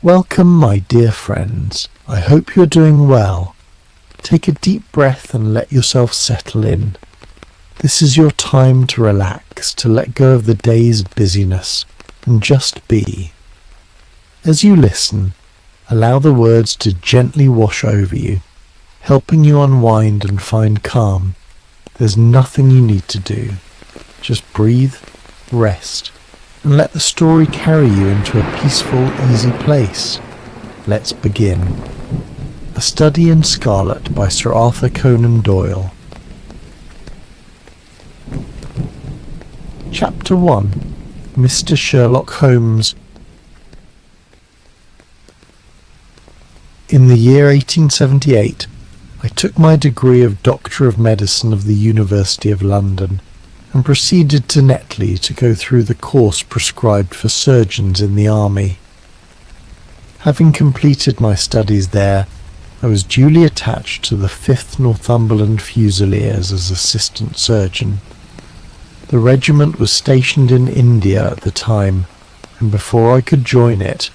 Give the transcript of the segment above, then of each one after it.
Welcome, my dear friends. I hope you're doing well. Take a deep breath and let yourself settle in. This is your time to relax, to let go of the day's busyness, and just be. As you listen, allow the words to gently wash over you, helping you unwind and find calm. There's nothing you need to do. Just breathe, rest, and let the story carry you into a peaceful, easy place. Let's begin. A Study in Scarlet by Sir Arthur Conan Doyle. Chapter 1. Mr. Sherlock Holmes. In the year 1878, I took my degree of Doctor of Medicine of the University of London, and proceeded to Netley to go through the course prescribed for surgeons in the army. Having completed my studies there, I was duly attached to the 5th Northumberland Fusiliers as assistant surgeon. The regiment was stationed in India at the time, and before I could join it,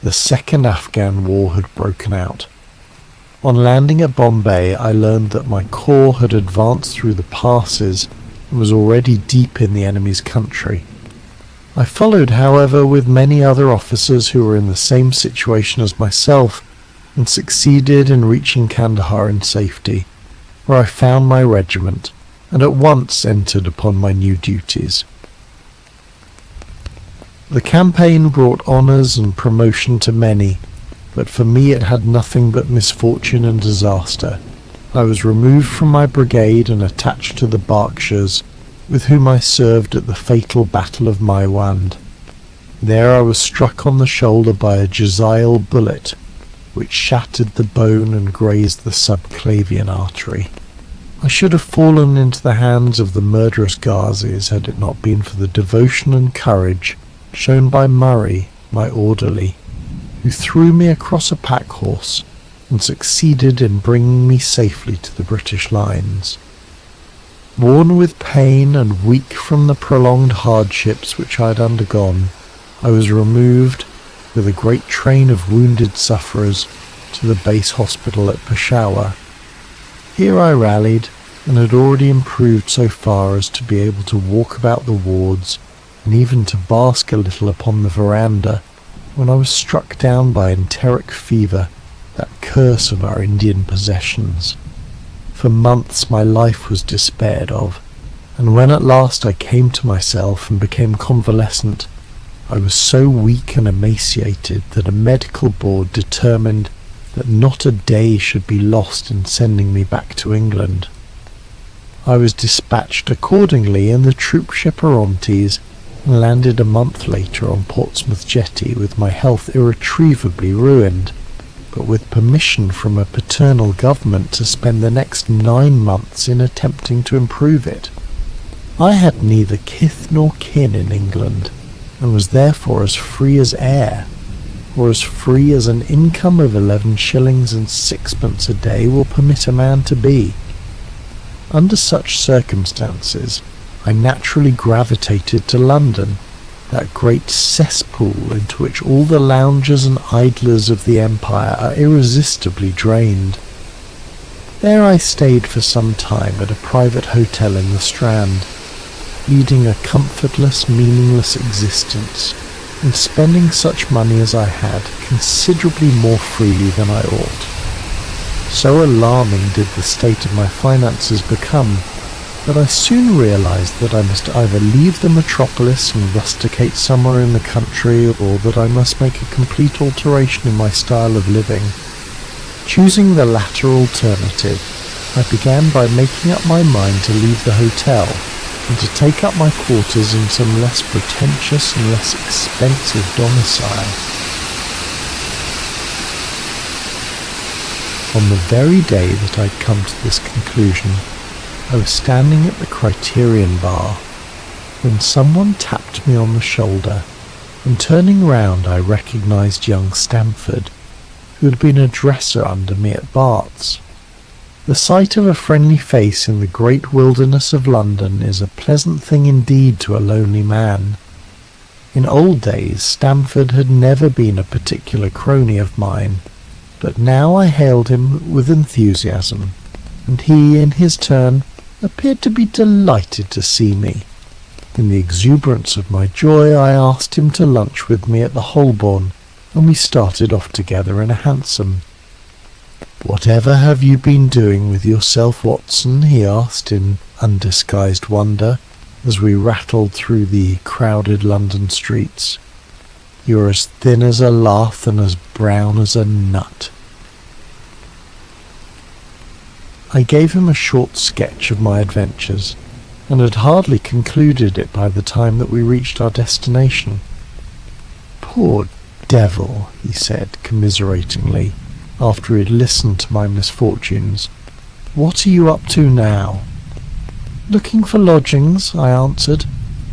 the Second Afghan War had broken out. On landing at Bombay, I learned that my corps had advanced through the passes and was already deep in the enemy's country. I followed, however, with many other officers who were in the same situation as myself, and succeeded in reaching Kandahar in safety, where I found my regiment, and at once entered upon my new duties. The campaign brought honours and promotion to many, but for me it had nothing but misfortune and disaster. I was removed from my brigade and attached to the Berkshires, with whom I served at the fatal Battle of Maiwand. There I was struck on the shoulder by a Jezail bullet, which shattered the bone and grazed the subclavian artery. I should have fallen into the hands of the murderous Ghazis had it not been for the devotion and courage shown by Murray, my orderly, who threw me across a pack horse and succeeded in bringing me safely to the British lines. Worn with pain and weak from the prolonged hardships which I had undergone, I was removed, with a great train of wounded sufferers, to the base hospital at Peshawar. Here I rallied, and had already improved so far as to be able to walk about the wards, and even to bask a little upon the veranda, when I was struck down by enteric fever, that curse of our Indian possessions. For months my life was despaired of, and when at last I came to myself and became convalescent, I was so weak and emaciated that a medical board determined that not a day should be lost in sending me back to England. I was dispatched accordingly in the troop ship Orontes, and landed a month later on Portsmouth jetty with my health irretrievably ruined, but with permission from a paternal government to spend the next 9 months in attempting to improve it. I had neither kith nor kin in England, and was therefore as free as air, or as free as an income of 11 shillings and sixpence a day will permit a man to be. Under such circumstances, I naturally gravitated to London, that great cesspool into which all the loungers and idlers of the empire are irresistibly drained. There I stayed for some time at a private hotel in the Strand, leading a comfortless, meaningless existence, and spending such money as I had considerably more freely than I ought. So alarming did the state of my finances become, that I soon realized that I must either leave the metropolis and rusticate somewhere in the country, or that I must make a complete alteration in my style of living. Choosing the latter alternative, I began by making up my mind to leave the hotel, and to take up my quarters in some less pretentious and less expensive domicile. On the very day that I'd come to this conclusion, I was standing at the Criterion bar, when someone tapped me on the shoulder, and turning round I recognized young Stamford, who had been a dresser under me at Bart's. The sight of a friendly face in the great wilderness of London is a pleasant thing indeed to a lonely man. In old days, Stamford had never been a particular crony of mine, but now I hailed him with enthusiasm, and he, in his turn, appeared to be delighted to see me. In the exuberance of my joy, I asked him to lunch with me at the Holborn, and we started off together in a hansom. "Whatever have you been doing with yourself, Watson?" he asked in undisguised wonder, as we rattled through the crowded London streets. "You're as thin as a lath and as brown as a nut." I gave him a short sketch of my adventures, and had hardly concluded it by the time that we reached our destination. "Poor devil," he said commiseratingly, after he had listened to my misfortunes. "What are you up to now?" "Looking for lodgings," I answered,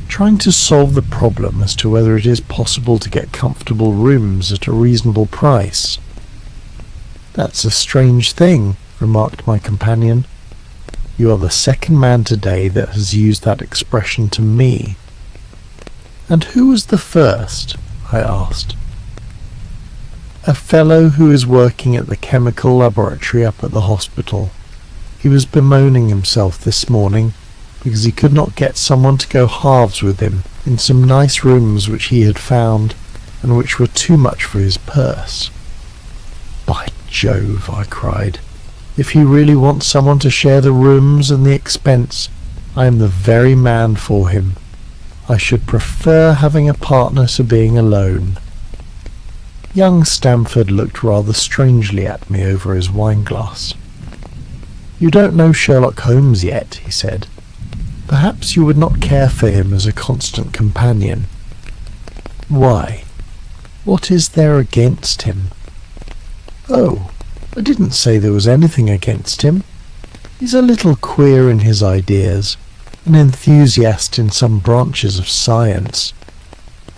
trying to solve the problem as to whether it is possible to get comfortable rooms at a reasonable price. "That's a strange thing," remarked my companion. "You are the second man today that has used that expression to me." "And who was the first?" I asked. "A fellow who is working at the chemical laboratory up at the hospital. He was bemoaning himself this morning because he could not get someone to go halves with him in some nice rooms which he had found and which were too much for his purse." "By Jove," I cried, "if he really wants someone to share the rooms and the expense, I am the very man for him. I should prefer having a partner to being alone." Young Stamford looked rather strangely at me over his wine-glass. "You don't know Sherlock Holmes yet," he said. "Perhaps you would not care for him as a constant companion." "Why? What is there against him?" "Oh, I didn't say there was anything against him. He's a little queer in his ideas, an enthusiast in some branches of science.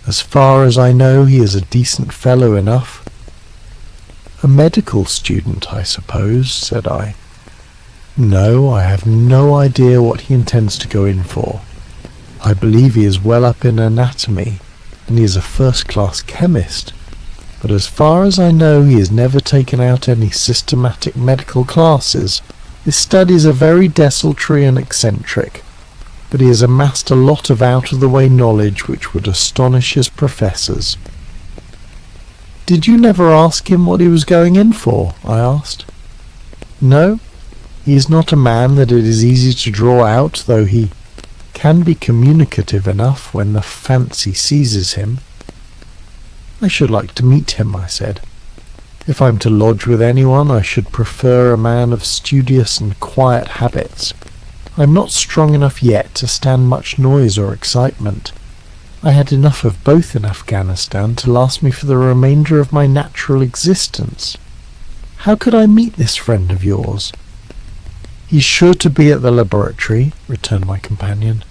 As far as I know, he is a decent fellow enough." "A medical student, I suppose," said I. "No, I have no idea what he intends to go in for. I believe he is well up in anatomy, and he is a first-class chemist, but as far as I know he has never taken out any systematic medical classes. His studies are very desultory and eccentric, but he has amassed a lot of out-of-the-way knowledge which would astonish his professors." "Did you never ask him what he was going in for?" I asked. "No. He is not a man that it is easy to draw out, though he can be communicative enough when the fancy seizes him." "I should like to meet him," I said. "If I'm to lodge with anyone, I should prefer a man of studious and quiet habits. I'm not strong enough yet to stand much noise or excitement. I had enough of both in Afghanistan to last me for the remainder of my natural existence. How could I meet this friend of yours?" "He's sure to be at the laboratory," returned my companion.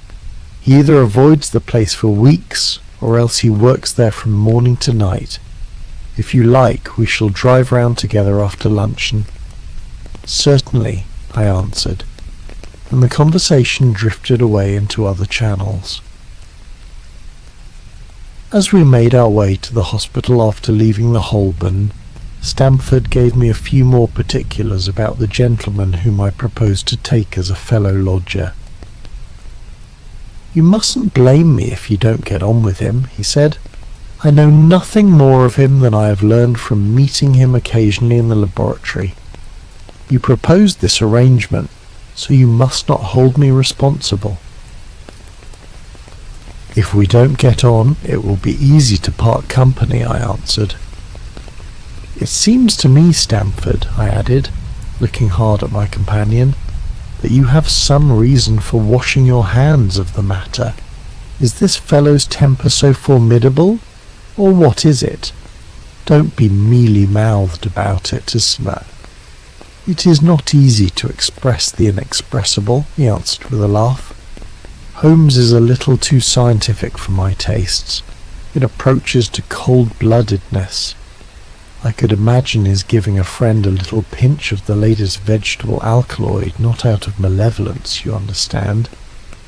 "He either avoids the place for weeks, or else he works there from morning to night. If you like, we shall drive round together after luncheon." "Certainly," I answered, and the conversation drifted away into other channels. As we made our way to the hospital after leaving the Holborn, Stamford gave me a few more particulars about the gentleman whom I proposed to take as a fellow lodger. "You mustn't blame me if you don't get on with him," he said. "I know nothing more of him than I have learned from meeting him occasionally in the laboratory. You proposed this arrangement, so you must not hold me responsible." "If we don't get on, it will be easy to part company," I answered. "It seems to me, Stamford," I added, looking hard at my companion, "that you have some reason for washing your hands of the matter. Is this fellow's temper so formidable, or what is it? Don't be mealy-mouthed about it, It is not easy to express the inexpressible," he answered with a laugh. "Holmes is a little too scientific for my tastes. It approaches to cold-bloodedness. I could imagine his giving a friend a little pinch of the latest vegetable alkaloid, not out of malevolence, you understand.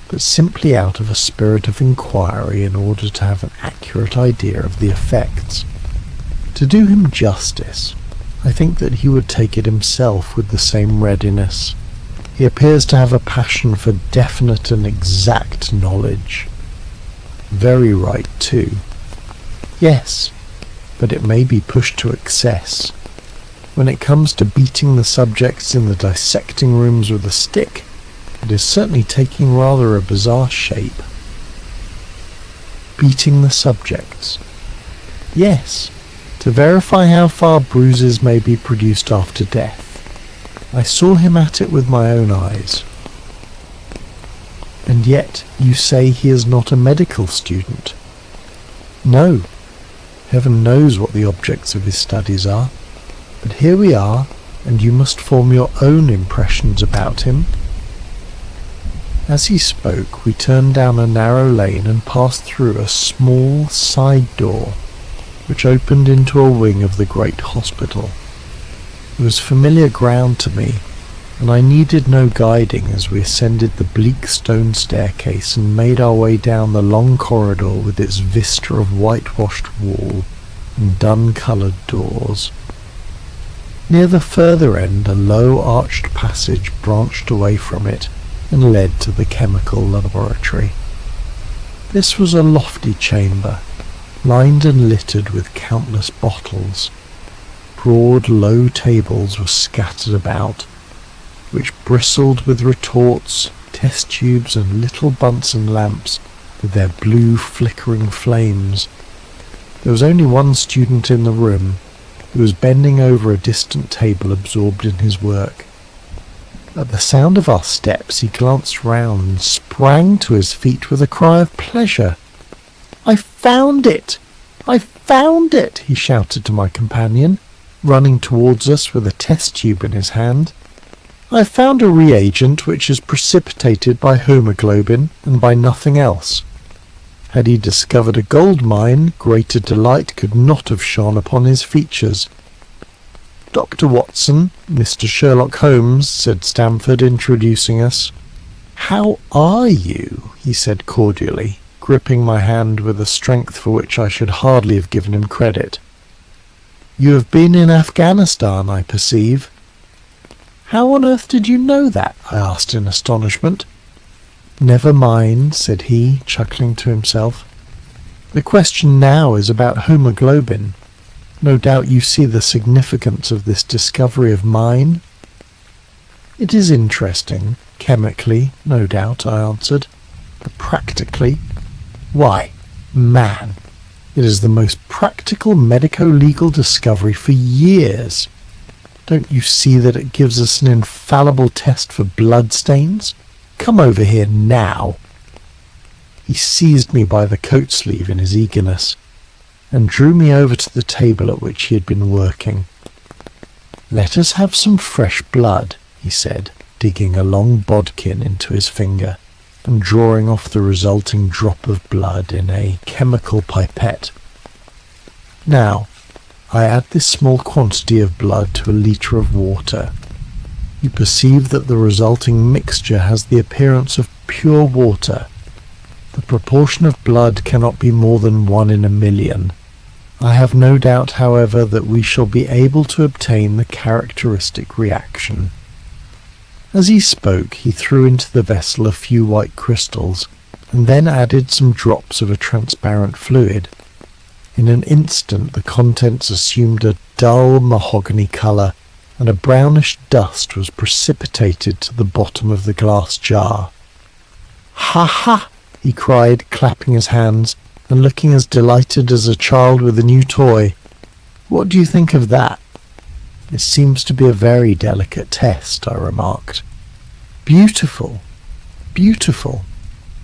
but simply out of a spirit of inquiry in order to have an accurate idea of the effects. To do him justice, I think that he would take it himself with the same readiness. He appears to have a passion for definite and exact knowledge. Very right, too. Yes, but it may be pushed to excess. When it comes to beating the subjects in the dissecting rooms with a stick, it is certainly taking rather a bizarre shape. Beating the subjects. Yes, to verify how far bruises may be produced after death. I saw him at it with my own eyes. And yet you say he is not a medical student. No, heaven knows what the objects of his studies are. But here we are, and you must form your own impressions about him. As he spoke, we turned down a narrow lane and passed through a small side door, which opened into a wing of the great hospital. It was familiar ground to me, and I needed no guiding as we ascended the bleak stone staircase and made our way down the long corridor with its vista of whitewashed wall and dun-coloured doors. Near the further end, a low arched passage branched away from it and led to the chemical laboratory. This was a lofty chamber, lined and littered with countless bottles. Broad, low tables were scattered about, which bristled with retorts, test tubes, and little Bunsen lamps with their blue flickering flames. There was only one student in the room, who was bending over a distant table absorbed in his work. At the sound of our steps he glanced round and sprang to his feet with a cry of pleasure. "I found it! I found it!" he shouted to my companion, running towards us with a test tube in his hand. "I found a reagent which is precipitated by hemoglobin and by nothing else." Had he discovered a gold mine, greater delight could not have shone upon his features. "Dr. Watson, Mr. Sherlock Holmes," said Stamford, introducing us. "How are you?" he said cordially, gripping my hand with a strength for which I should hardly have given him credit. "You have been in Afghanistan, I perceive." "How on earth did you know that?" I asked in astonishment. "Never mind," said he, chuckling to himself. "The question now is about hemoglobin. No doubt you see the significance of this discovery of mine?" "It is interesting, chemically, no doubt," I answered. "But practically? Why, man, it is the most practical medico-legal discovery for years. Don't you see that it gives us an infallible test for blood stains? Come over here now." He seized me by the coat sleeve in his eagerness, and drew me over to the table at which he had been working. "Let us have some fresh blood," he said, digging a long bodkin into his finger, and drawing off the resulting drop of blood in a chemical pipette. "Now, I add this small quantity of blood to a litre of water. You perceive that the resulting mixture has the appearance of pure water. The proportion of blood cannot be more than 1 in a million. I have no doubt, however, that we shall be able to obtain the characteristic reaction." As he spoke, he threw into the vessel a few white crystals, and then added some drops of a transparent fluid. In an instant the contents assumed a dull mahogany colour, and a brownish dust was precipitated to the bottom of the glass jar. "Ha ha!" he cried, clapping his hands, and looking as delighted as a child with a new toy. "What do you think of that?" "It seems to be a very delicate test," I remarked. "Beautiful, beautiful.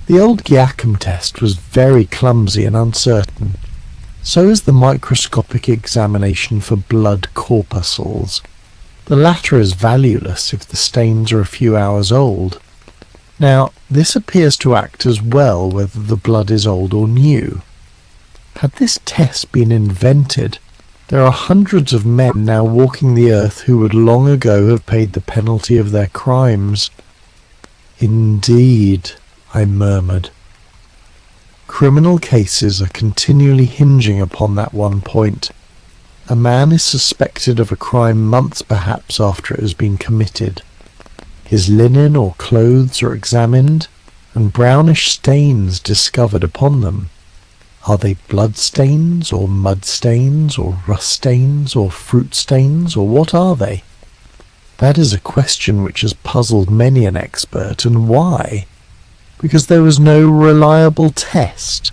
The old Giacomo test was very clumsy and uncertain. So is the microscopic examination for blood corpuscles. The latter is valueless if the stains are a few hours old. Now, this appears to act as well whether the blood is old or new. Had this test been invented, there are hundreds of men now walking the earth who would long ago have paid the penalty of their crimes." "Indeed," I murmured. Criminal cases are continually hinging upon that one point. A man is suspected of a crime months perhaps after it has been committed. His linen or clothes are examined, and brownish stains discovered upon them. Are they blood stains, or mud stains, or rust stains, or fruit stains, or what are they? That is a question which has puzzled many an expert, and why? Because there was no reliable test.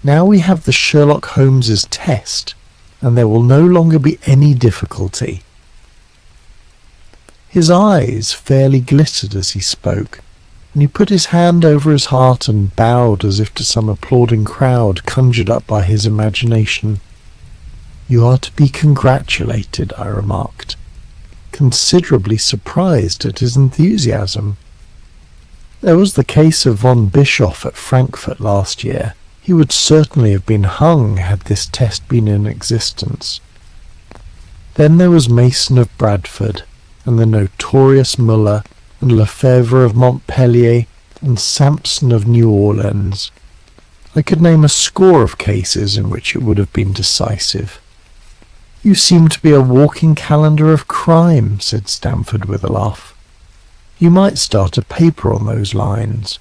Now we have the Sherlock Holmes's test, and there will no longer be any difficulty. His eyes fairly glittered as he spoke, and he put his hand over his heart and bowed as if to some applauding crowd conjured up by his imagination. "You are to be congratulated," I remarked, considerably surprised at his enthusiasm. "There was the case of von Bischoff at Frankfurt last year. He would certainly have been hung had this test been in existence. Then there was Mason of Bradford, and the notorious Muller, and Lefebvre of Montpellier, and Sampson of New Orleans. I could name a score of cases in which it would have been decisive." "You seem to be a walking calendar of crime," said Stamford with a laugh. "You might start a paper on those lines.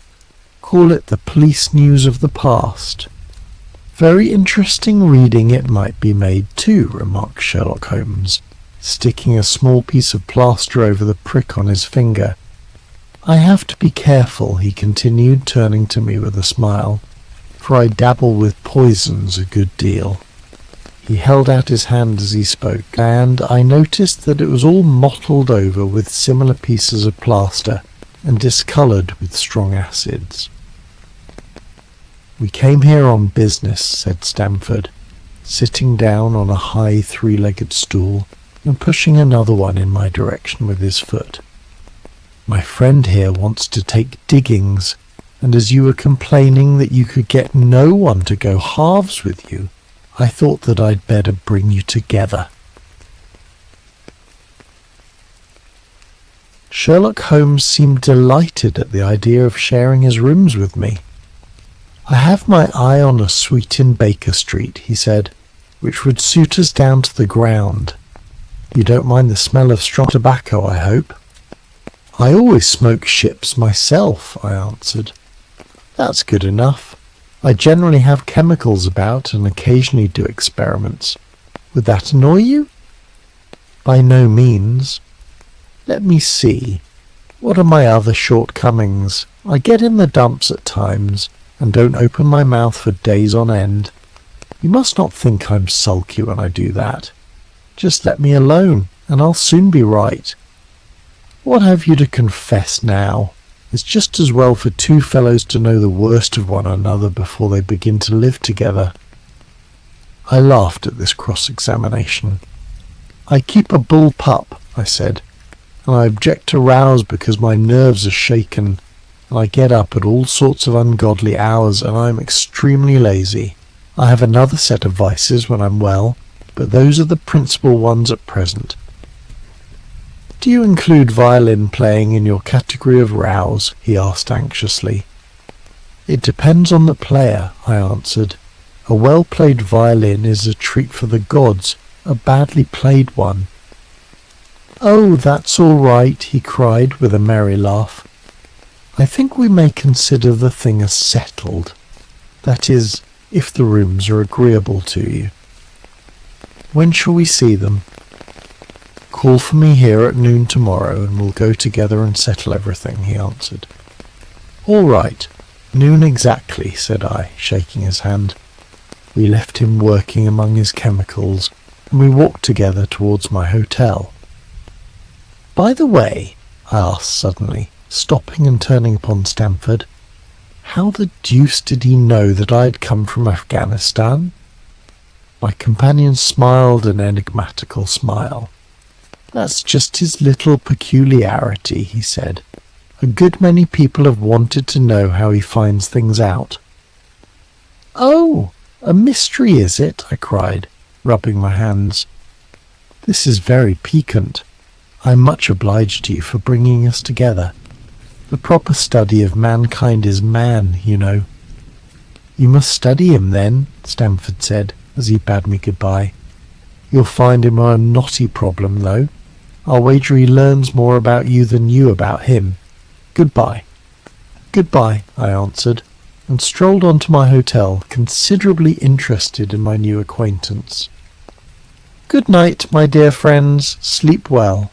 Call it the Police News of the Past." "Very interesting reading it might be made too," remarked Sherlock Holmes, sticking a small piece of plaster over the prick on his finger. "I have to be careful," he continued, turning to me with a smile, "for I dabble with poisons a good deal." He held out his hand as he spoke, and I noticed that it was all mottled over with similar pieces of plaster and discoloured with strong acids. "We came here on business," said Stamford, sitting down on a high three-legged stool and pushing another one in my direction with his foot. "My friend here wants to take diggings, and as you were complaining that you could get no one to go halves with you, I thought that I'd better bring you together." Sherlock Holmes seemed delighted at the idea of sharing his rooms with me. "I have my eye on a suite in Baker Street," he said, "which would suit us down to the ground. You don't mind the smell of strong tobacco, I hope?" "I always smoke ships myself," I answered. "That's good enough. I generally have chemicals about and occasionally do experiments. Would that annoy you?" "By no means. Let me see. What are my other shortcomings? I get in the dumps at times, and don't open my mouth for days on end. You must not think I'm sulky when I do that. Just let me alone, and I'll soon be right. What have you to confess now? It's just as well for two fellows to know the worst of one another before they begin to live together." I laughed at this cross-examination. "I keep a bull pup," I said, "and I object to rows because my nerves are shaken, and I get up at all sorts of ungodly hours, and I'm extremely lazy. I have another set of vices when I'm well, but those are the principal ones at present." "Do you include violin playing in your category of rows?" he asked anxiously. "It depends on the player," I answered. "A well-played violin is a treat for the gods, a badly played one." "Oh, that's all right," he cried with a merry laugh. "I think we may consider the thing as settled. That is, if the rooms are agreeable to you. When shall we see them?" "Call for me here at noon tomorrow, and we'll go together and settle everything," he answered. "All right, noon exactly," said I, shaking his hand. We left him working among his chemicals, and we walked together towards my hotel. "By the way," I asked suddenly, stopping and turning upon Stamford, "how the deuce did he know that I had come from Afghanistan?" My companion smiled an enigmatical smile. "That's just his little peculiarity," he said. "A good many people have wanted to know how he finds things out." "Oh, a mystery, is it?" I cried, rubbing my hands. "This is very piquant. I'm much obliged to you for bringing us together." The proper study of mankind is man, you know. You must study him then, Stamford said, as he bade me goodbye. You'll find him a knotty problem, though. I'll wager he learns more about you than you about him. Goodbye. Goodbye, I answered, and strolled on to my hotel, considerably interested in my new acquaintance. Good night, my dear friends. Sleep well.